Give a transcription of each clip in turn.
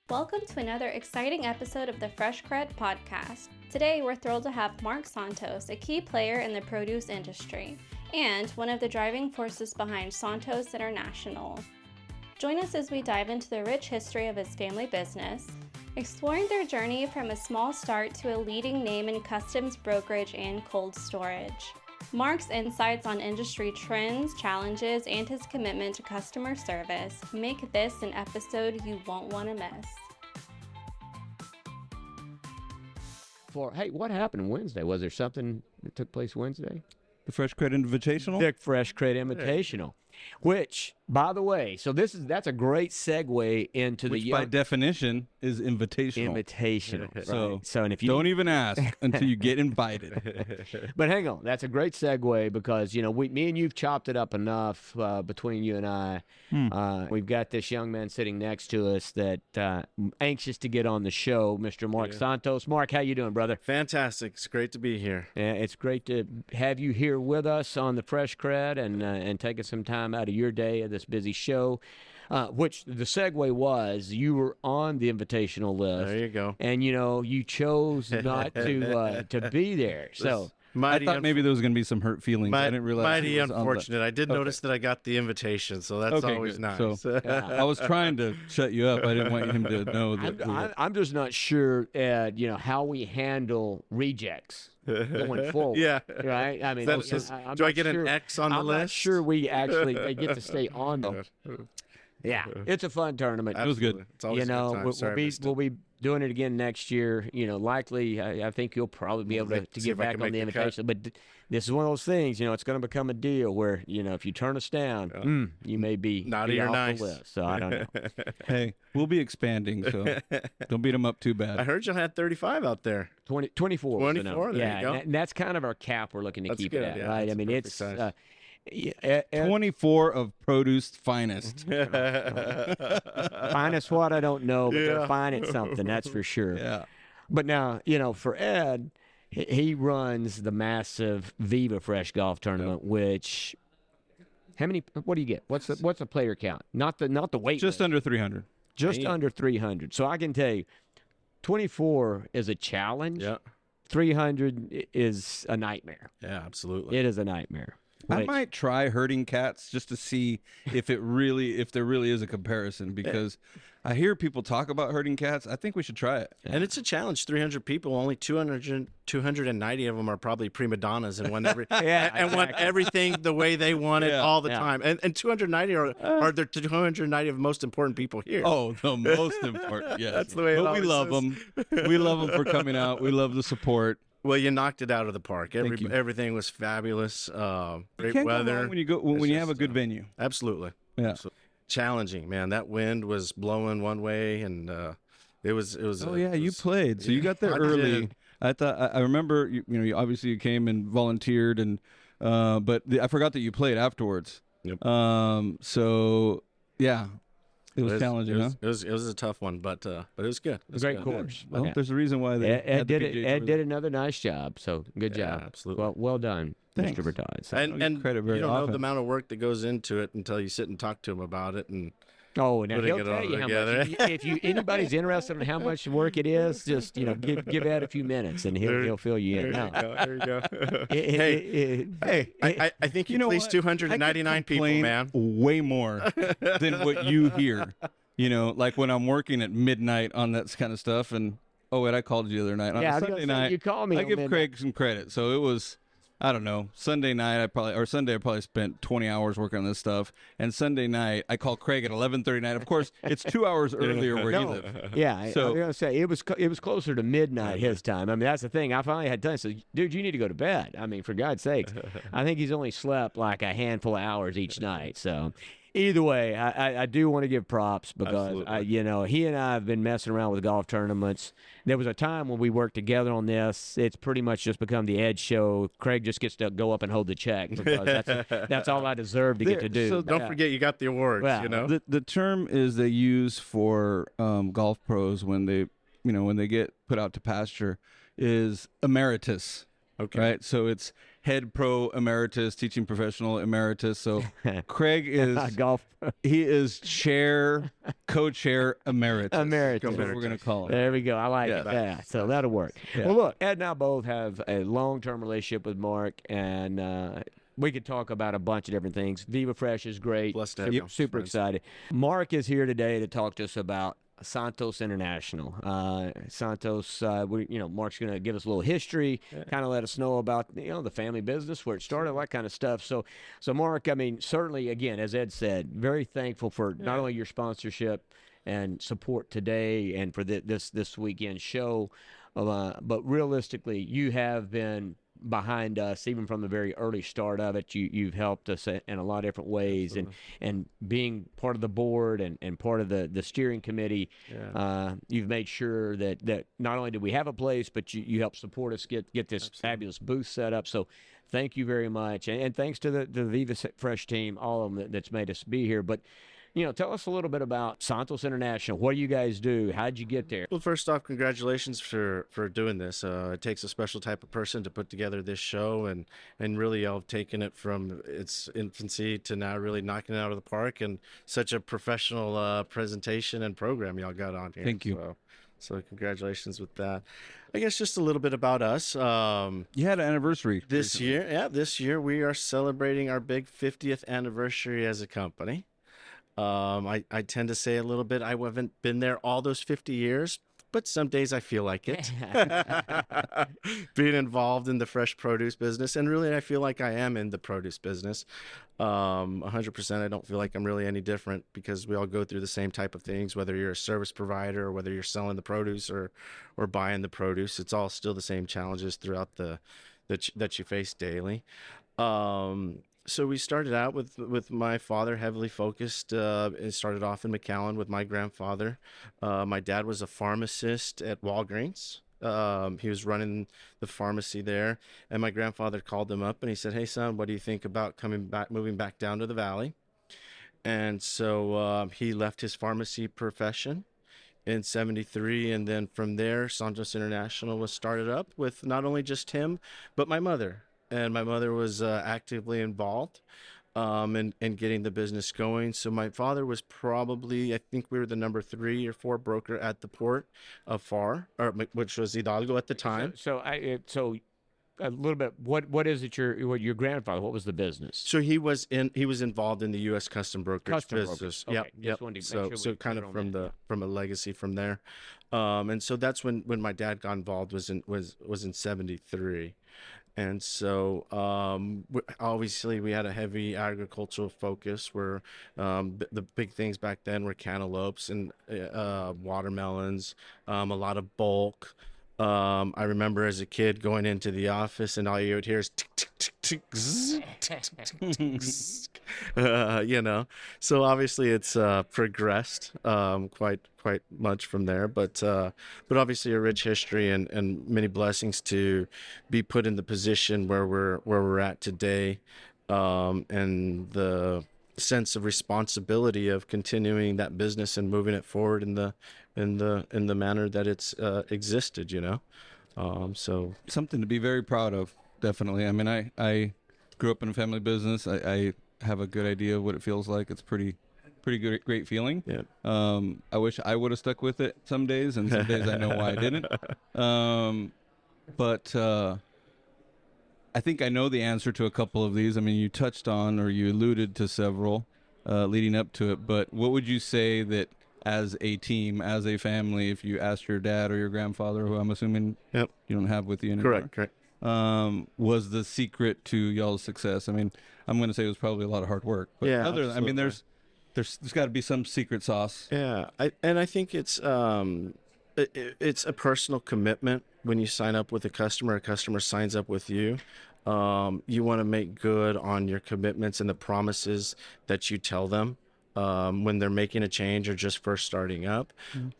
Welcome to another exciting episode of the Fresh Cred podcast. Today, we're thrilled to have Mark Santos, a key player in the produce industry, and one of the driving forces behind Santos International. Join us as we dive into the rich history of his family business, exploring their journey from a small start to a leading name in customs brokerage and cold storage. Mark's insights on industry trends, challenges, and his commitment to customer service make this an episode you won't want to miss. Hey, what happened Wednesday? Was there something that took place Wednesday? The Fresh Cred Invitational? The Fresh Cred Invitational, which, by the way, so that's a great segue into Which by definition is invitational. Invitational. So and if you don't even ask until you get invited. But hang on, that's a great segue because me and you've chopped it up enough between you and I. We've got this young man sitting next to us that anxious to get on the show, Mr. Mark Santos. Mark, how you doing, brother? Fantastic. It's great to be here. Yeah, it's great to have you here with us on the Fresh Cred and taking some time out of your day of this busy show. Which the segue was, you were on the invitational list. There you go. And you chose not to be there. So I thought maybe there was going to be some hurt feelings. I didn't realize. Mighty unfortunate. I did notice that I got the invitation, so that's always good. nice. So, I was trying to shut you up. I didn't want him to know that. I'm just not sure, how we handle rejects going forward. Yeah. Right? I mean, do I get an X on the list? I'm not sure we actually get to stay on them. Yeah, it's a fun tournament. Absolutely. It was good. It's always a good time. Sorry, we'll be doing it again next year. Likely, I think you'll probably be able to get back on the invitation. But this is one of those things. It's going to become a deal where if you turn us down, you may be naughty or off nice. the list. So I don't know. Hey, we'll be expanding, so don't beat them up too bad. I heard you had 35 out there. 24. 24. There you go. And that's kind of our cap. We're looking to keep good, it at, yeah, right? that's I mean, perfect it's. size. 24 of produce finest. Finest what I don't know, but they're fine at something, that's for sure. Yeah. But now, for Ed, he runs the massive Viva Fresh Golf Tournament, which what do you get? What's the player count? Not the weight. Just under 300. Just under 300. So I can tell you, 24 is a challenge. Yeah. 300 is a nightmare. Yeah, absolutely. It is a nightmare. I might try herding cats just to see if there really is a comparison, because I hear people talk about herding cats. I think we should try it. And it's a challenge. 300 people, only 290 of them are probably prima donnas and want want everything the way they want it all the time. And 290 are the 290 of most important people here. Oh, the most important. Yes. That's the way it But we love them. We love them for coming out. We love the support. Well, you knocked it out of the park. Everything was fabulous. Great weather. When you have a good venue. Absolutely. Yeah. So, challenging, man. That wind was blowing one way, and it was. Oh yeah, you played, so you got there early. I remember. You obviously you came and volunteered, and but I forgot that you played afterwards. Yep. So yeah. It was challenging, huh? It was a tough one, but it was good. It was Great good. course. Well, there's a reason why they Ed did another nice job. So good job. Absolutely. Well done, Thanks. Mr. Bertaz. So, And credit very you don't know often. the amount of work that goes into it until you sit and talk to him about it. And now he'll putting it tell all you how together. much. If anybody's interested in how much work it is, just give Ed a few minutes and he'll fill you in. There you go. Hey, I think you pleased 299 people, man. Way more than what you hear. Like when I'm working at midnight on that kind of stuff, and I called you the other night on a Sunday night. You called me. I give Craig some credit, so it was. I don't know. Sunday night, Sunday I probably spent 20 hours working on this stuff. And Sunday night, I call Craig at 11:30 night. Of course, it's 2 hours earlier where he lives. Yeah, so, I was gonna say it was closer to midnight his time. I mean, that's the thing. I finally had time. So, dude, you need to go to bed. I mean, for God's sakes, I think he's only slept like a handful of hours each night. So. Either way, I do want to give props because he and I have been messing around with golf tournaments. There was a time when we worked together on this. It's pretty much just become the Ed show. Craig just gets to go up and hold the check because that's all I deserve to get to do. So don't forget you got the awards. Well, the term is they use for golf pros when they get put out to pasture is emeritus. Okay. Right. So it's head pro emeritus, teaching professional emeritus. So Craig is golf. He is co-chair emeritus. Emeritus. That's what we're going to call him. There we go. I like Yeah. it. Yeah, so that'll work. Yeah. Well, look, Ed and I both have a long-term relationship with Mark, and we could talk about a bunch of different things. Viva Fresh is great. Blessed to have you, Super friends. excited. Mark is here today to talk to us about Santos International. Santos, Mark's going to give us a little history, kind of let us know about, the family business, where it started, that kind of stuff. So Mark, I mean, certainly, again, as Ed said, very thankful for not only your sponsorship and support today and for this weekend show, but realistically, you have been behind us even from the very early start of it. You've helped us in a lot of different ways. And being part of the board and part of the steering committee, you've made sure that not only do we have a place, but you help support us get this fabulous booth set up. So thank you very much, and thanks to the Viva Fresh team, all of them that's made us be here. But tell us a little bit about Santos International. What do you guys do? How'd you get there? Well, first off, congratulations for doing this. It takes a special type of person to put together this show, and really y'all have taken it from its infancy to now really knocking it out of the park, and such a professional presentation and program y'all got on here. Thank you. So congratulations with that. I guess just a little bit about us. You had an anniversary this year. Yeah, this year we are celebrating our big 50th anniversary as a company. I tend to say a little bit, I haven't been there all those 50 years, but some days I feel like it. Being involved in the fresh produce business, and really I feel like I am in the produce business. 100%, I don't feel like I'm really any different, because we all go through the same type of things, whether you're a service provider or whether you're selling the produce or buying the produce. It's all still the same challenges throughout that you face daily. So we started out with my father, heavily focused. It started off in McAllen with my grandfather. My dad was a pharmacist at Walgreens. He was running the pharmacy there, and my grandfather called him up and he said, "Hey son, what do you think about moving back down to the valley?" And so he left his pharmacy profession in '73, and then from there, Santos International was started up with not only just him, but my mother. And my mother was actively involved in getting the business going. So my father was probably, I think we were the number 3 or 4 broker at the port of FAR, which was Hidalgo at the time. So a little bit. What is it? Your grandfather? What was the business? So he was involved in the U.S. Custom Brokerage business. Okay. Yep. So kind of from a legacy from there, and so that's when my dad got involved was in '73. And so obviously we had a heavy agricultural focus where the big things back then were cantaloupes and watermelons, a lot of bulk. I remember as a kid going into the office and all you would hear is tick, tick, tick, tick, zzz, tick, tick, tick, tick, zzz. So obviously it's progressed quite much from there, but obviously a rich history and many blessings to be put in the position where we're at today, and the sense of responsibility of continuing that business and moving it forward in the manner that it's existed, so Something to be very proud of, definitely. I mean, I grew up in a family business. I have a good idea of what it feels like. It's pretty good, great feeling. Yeah. I wish I would have stuck with it some days, and some days I know why I didn't. But I think I know the answer to a couple of these. I mean, you touched on or you alluded to several leading up to it, but what would you say that as a team, as a family, if you asked your dad or your grandfather, who I'm assuming you don't have with you anymore? Correct. Was the secret to y'all's success? I mean, I'm going to say it was probably a lot of hard work. But I mean, there's got to be some secret sauce. Yeah, I think it's a personal commitment when you sign up with a customer signs up with you. You want to make good on your commitments and the promises that you tell them when they're making a change or just first starting up.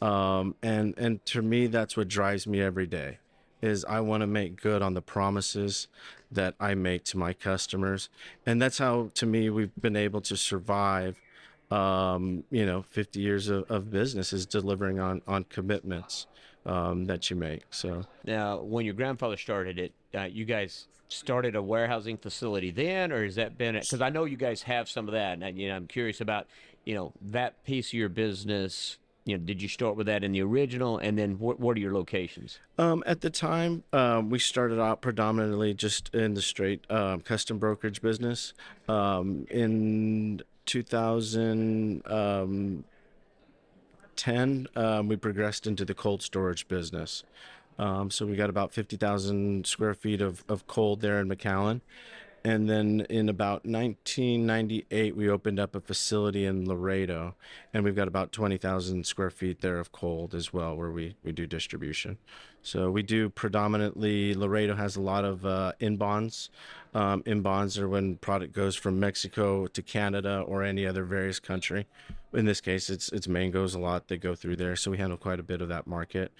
And to me, that's what drives me every day, is I want to make good on the promises that I make to my customers. And that's how, to me, we've been able to survive 50 years of business, is delivering on commitments that you make. So now, when your grandfather started it, you guys started a warehousing facility then, or has that been because I know you guys have some of that, and I'm curious about that piece of your business. Did you start with that in the original, and then what are your locations? At the time, we started out predominantly just in the straight custom brokerage business. In 2010, we progressed into the cold storage business. So we got about 50,000 square feet of cold there in McAllen. And then in about 1998, we opened up a facility in Laredo, and we've got about 20,000 square feet there of cold as well, where we do distribution. So we do predominantly, Laredo has a lot of inbounds. Inbounds are when product goes from Mexico to Canada or any other various country. In this case, it's mangoes a lot that go through there, so we handle quite a bit of that market,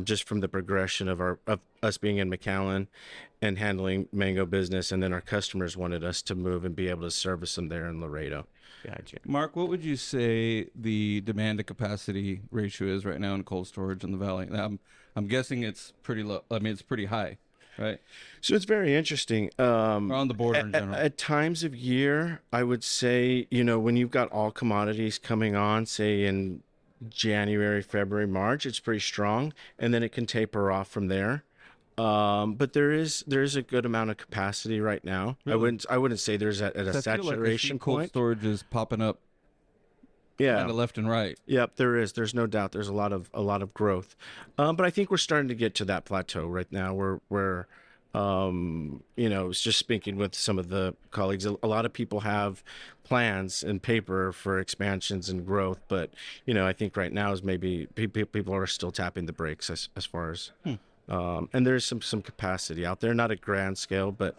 just from the progression of us being in McAllen and handling mango business, and then our customers wanted us to move and be able to service them there in Laredo. Gotcha. Mark, what would you say the demand to capacity ratio is right now in cold storage in the valley? I'm guessing it's pretty low. I mean, it's pretty high, right? So it's very interesting. Or on the border in general. At times of year, I would say, when you've got all commodities coming on, say in January, February, March, it's pretty strong, and then it can taper off from there. But there is a good amount of capacity right now. Really? I wouldn't say there's at a saturation cold point. storage is popping up Yeah. kind of left and right. Yep, there is. There's no doubt. There's a lot of growth, but I think we're starting to get to that plateau right now. Where I was just speaking with some of the colleagues. A lot of people have plans and paper for expansions and growth, but I think right now is maybe people are still tapping the brakes as far as. And there's some capacity out there, not at grand scale, but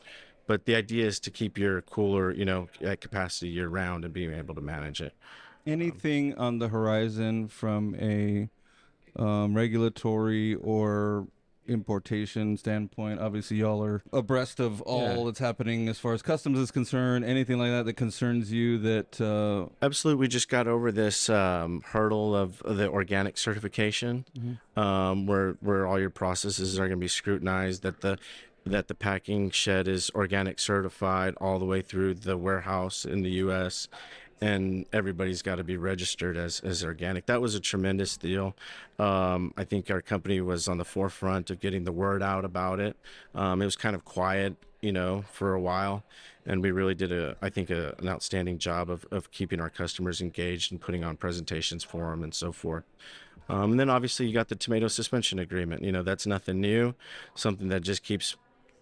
the idea is to keep your cooler, at capacity year round and being able to manage it. Anything on the horizon from a regulatory or importation standpoint? Obviously, y'all are abreast of all that's happening as far as customs is concerned. Anything like that concerns you that... Absolutely. We just got over this hurdle of the organic certification, where all your processes are going to be scrutinized, that the packing shed is organic certified all the way through the warehouse in the U.S., and everybody's got to be registered as organic. That was a tremendous deal. I think our company was on the forefront of getting the word out about it. It was kind of quiet, for a while, and we really did an outstanding job of keeping our customers engaged and putting on presentations for them and so forth. And then obviously you got the tomato suspension agreement. That's nothing new, something that just keeps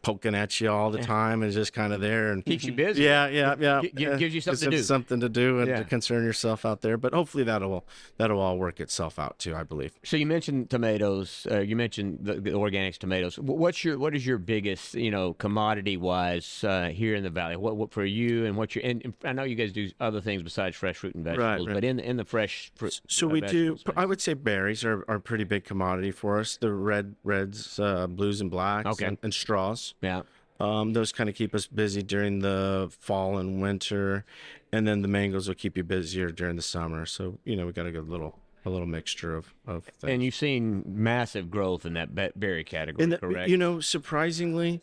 poking at you all the time and just kind of there and keeps you busy. Yeah. Gives you something to do. Something to do and to concern yourself out there. But hopefully that'll all work itself out too, I believe. So you mentioned tomatoes. You mentioned the organics tomatoes. What is your biggest, commodity wise here in the valley? What for you and and I know you guys do other things besides fresh fruit and vegetables, right. But in the fresh fruit. So we do. I would say berries are a pretty big commodity for us. The reds, blues and blacks, and straws. Yeah. Those kind of keep us busy during the fall and winter, and then the mangoes will keep you busier during the summer. So we got a good little mixture of things. And you've seen massive growth in that berry category, correct? Surprisingly,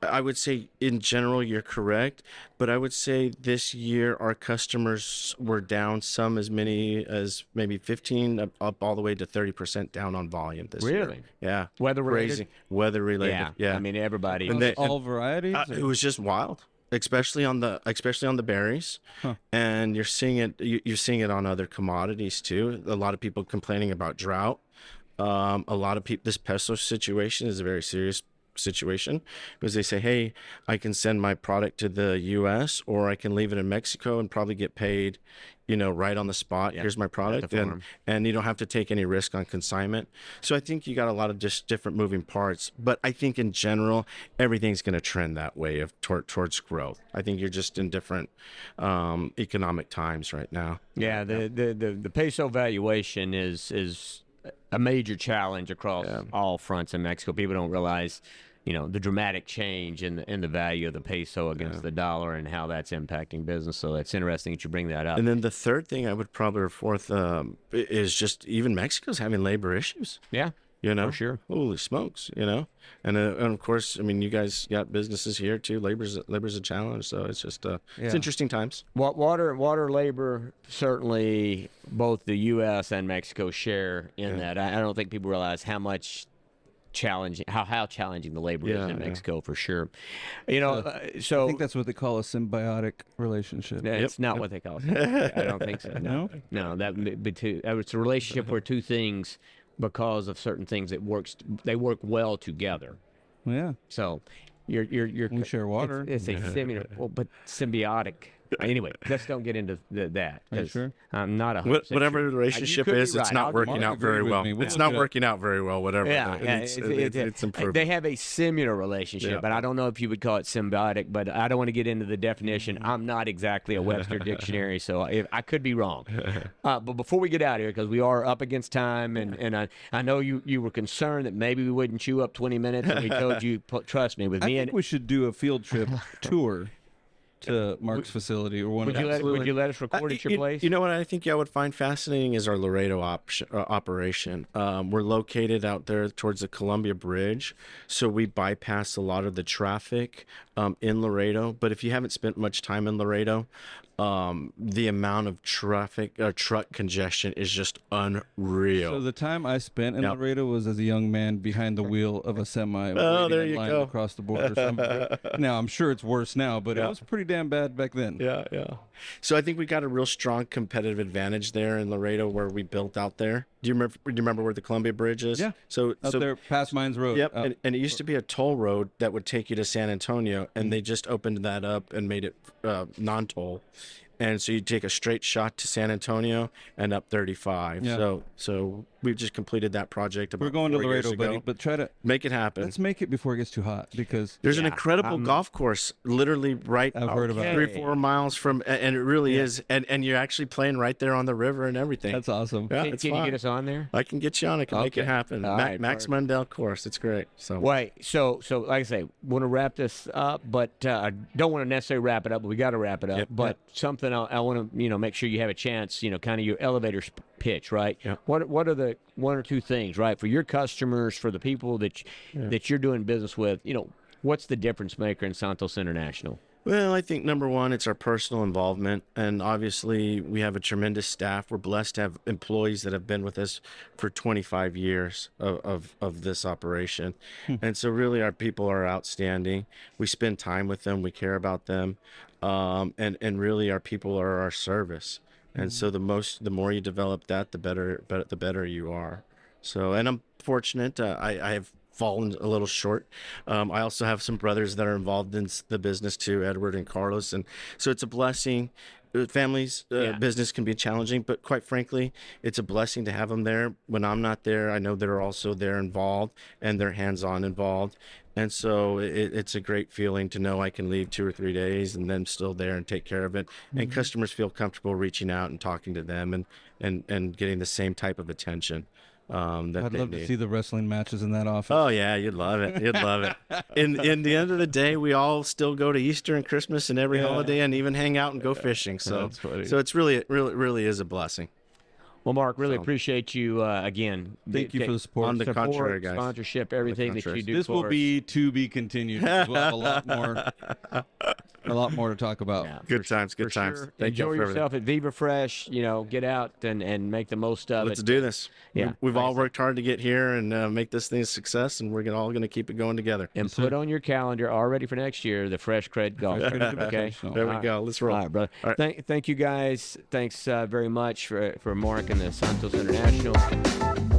I would say in general you're correct, but I would say this year our customers were down some as many as maybe 15 up all the way to 30% down on volume this year. Really? Yeah. Weather related? Crazy. Weather related. Yeah. I mean everybody. And all varieties? It was just wild. Especially on the berries, and you're seeing it on other commodities too. A lot of people complaining about drought. A lot of people. This peso situation is a very serious situation because they say, hey, I can send my product to the U.S. or I can leave it in Mexico and probably get paid, right on the spot. Here's my product, and you don't have to take any risk on consignment. So I think you got a lot of just different moving parts, but I think in general everything's going to trend that way towards growth. I think you're just in different economic times right now. Yeah, the peso valuation is a major challenge across all fronts in Mexico. People don't realize, the dramatic change in the value of the peso against the dollar and how that's impacting business. So it's interesting that you bring that up. And then the third thing I would probably report is just even Mexico's having labor issues. Yeah. You know, For sure. Holy smokes, you know, and of course, I mean, you guys got businesses here too. Labor's a challenge, so it's just it's interesting times. Water labor, certainly both the U.S. and Mexico share in that. I don't think people realize how much challenging the labor is in Mexico for sure. You know, so I think that's what they call a symbiotic relationship. it's not what they call it. I don't think so. No, it's a relationship where two things, because of certain things, they work well together. Yeah. So we share water. It's a similar, but symbiotic. Anyway, let's don't get into that. Are you sure? I'm not a whatever the relationship is, it's not working out very well. It's not working out very well. Whatever. Yeah, it's improving. They have a similar relationship, but I don't know if you would call it symbiotic. But I don't want to get into the definition. I'm not exactly a Webster dictionary, so I could be wrong. But before we get out of here, because we are up against time, and I know you were concerned that maybe we wouldn't chew up 20 minutes, and we told you, trust me, with me. I think we should do a field trip tour to Mark's facility or one would you let us record at your place? You know what I think y'all would find fascinating is our Laredo operation. We're located out there towards the Columbia Bridge, so we bypass a lot of the traffic in Laredo. But if you haven't spent much time in Laredo, the amount of traffic truck congestion is just unreal. So the time I spent in Laredo was as a young man behind the wheel of a semi. Oh, there you go. Across the border. Now I'm sure it's worse now, but it was pretty damn bad back then. Yeah. So I think we got a real strong competitive advantage there in Laredo where we built out there. Do you remember where the Columbia Bridge is? Yeah. So there, past Mines Road. Yep. And it used to be a toll road that would take you to San Antonio, and they just opened that up and made it non-toll. And so you take a straight shot to San Antonio and up 35. Yeah. So we've just completed that project about We're going to 4 years Laredo, ago. buddy, but try to make it happen. Let's make it before it gets too hot, because there's an incredible golf course literally right I've heard about 3-4 miles from, and it really is, and you're actually playing right there on the river and everything. That's awesome. Yeah, Can you get us on there? I can get you on. I can make it happen. Max Mundell course. It's great. So wait, so like I say, want to wrap this up, but I don't want to necessarily wrap it up, but we got to wrap it up. But something I want to make sure you have a chance, kind of your elevator pitch, right? Yeah. What are the one or two things, right, for your customers, for the people that you're doing business with? What's the difference maker in Santos International? Well, I think number one, it's our personal involvement. And obviously, we have a tremendous staff. We're blessed to have employees that have been with us for 25 years of this operation. And so really, our people are outstanding. We spend time with them. We care about them. And really, our people are our service. And so the more you develop that, the better you are. So, and I'm fortunate. I have fallen a little short. I also have some brothers that are involved in the business too, Edward and Carlos, and so it's a blessing. Families, business can be challenging, but quite frankly, it's a blessing to have them there. When I'm not there, I know they're also there involved and they're hands-on involved. And so it's a great feeling to know I can leave 2 or 3 days and then still there and take care of it. And customers feel comfortable reaching out and talking to them and getting the same type of attention. I'd love to see the wrestling matches in that office. Oh yeah, you'd love it. You'd love it. In the end of the day, we all still go to Easter and Christmas and every holiday, and even hang out and go fishing. So it's really is a blessing. Well, Mark, really appreciate you again. Thank you for the support. On the contrary, guys. Sponsorship, everything that you do. This will be to be continued. We'll have a lot more to talk about. Yeah, good times. Sure. Thank Enjoy you yourself at Viva Fresh. Get out and make the most of it. Let's do this. Yeah, we've all worked hard to get here and make this thing a success, and we're all going to keep it going together. And put on your calendar already for next year the Fresh Cred Golf. Okay, there we go. Let's roll. All right, brother. All right. Thank you guys. Thanks very much for Mark and the Santos International.